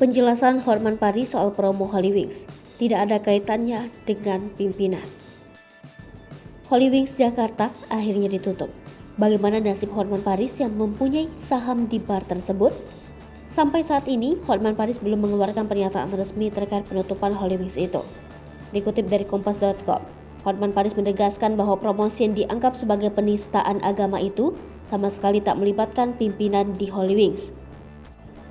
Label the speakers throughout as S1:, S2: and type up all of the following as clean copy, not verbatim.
S1: Penjelasan Hotman Paris soal promo Hollywings tidak ada kaitannya dengan pimpinan. Hollywings Jakarta akhirnya ditutup. Bagaimana nasib Hotman Paris yang mempunyai saham di bar tersebut? Sampai saat ini, Hotman Paris belum mengeluarkan pernyataan resmi terkait penutupan Hollywings itu. Dikutip dari Kompas.com, Hotman Paris menegaskan bahwa promosi yang dianggap sebagai penistaan agama itu sama sekali tak melibatkan pimpinan di Hollywings.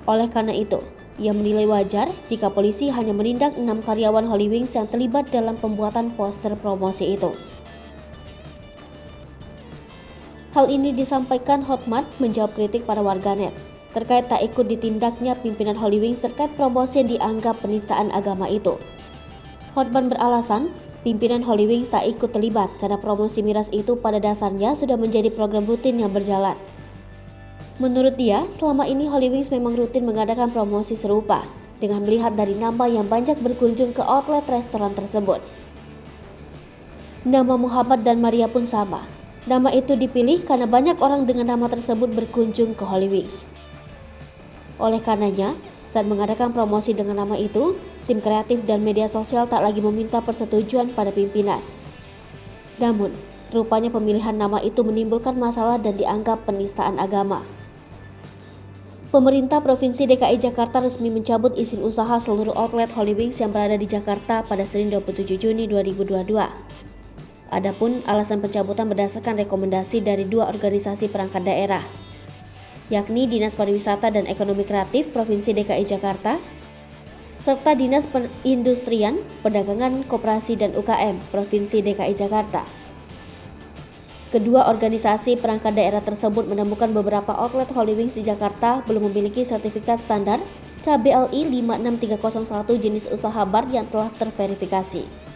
S1: Oleh karena itu, ia menilai wajar jika polisi hanya menindak 6 karyawan Hollywings yang terlibat dalam pembuatan poster promosi itu. Hal ini disampaikan Hotman menjawab kritik para warganet terkait tak ikut ditindaknya pimpinan Hollywings terkait promosi yang dianggap penistaan agama itu. Hotman beralasan, pimpinan Hollywings tak ikut terlibat karena promosi miras itu pada dasarnya sudah menjadi program rutin yang berjalan. Menurut dia, selama ini Hollywings memang rutin mengadakan promosi serupa dengan melihat dari nama yang banyak berkunjung ke outlet restoran tersebut. Nama Muhammad dan Maria pun sama. Nama itu dipilih karena banyak orang dengan nama tersebut berkunjung ke Hollywings. Oleh karenanya, saat mengadakan promosi dengan nama itu, tim kreatif dan media sosial tak lagi meminta persetujuan pada pimpinan. Namun, rupanya pemilihan nama itu menimbulkan masalah dan dianggap penistaan agama. Pemerintah Provinsi DKI Jakarta resmi mencabut izin usaha seluruh outlet Hollywings yang berada di Jakarta pada Senin 27 Juni 2022. Adapun alasan pencabutan berdasarkan rekomendasi dari 2 organisasi perangkat daerah, yakni Dinas Pariwisata dan Ekonomi Kreatif Provinsi DKI Jakarta, serta Dinas Perindustrian, Perdagangan, Koperasi dan UKM Provinsi DKI Jakarta. Kedua organisasi perangkat daerah tersebut menemukan beberapa outlet Hollywings di Jakarta belum memiliki sertifikat standar KBLI 56301 jenis usaha bar yang telah terverifikasi.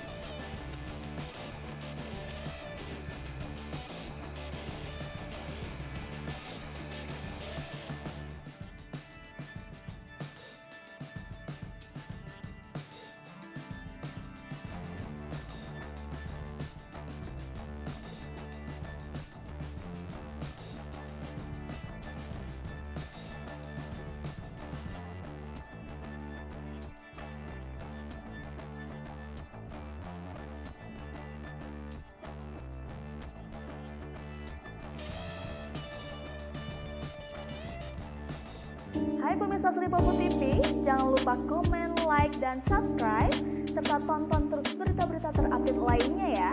S2: Hai pemirsa Sri Popo TV, jangan lupa komen, like, dan subscribe, serta tonton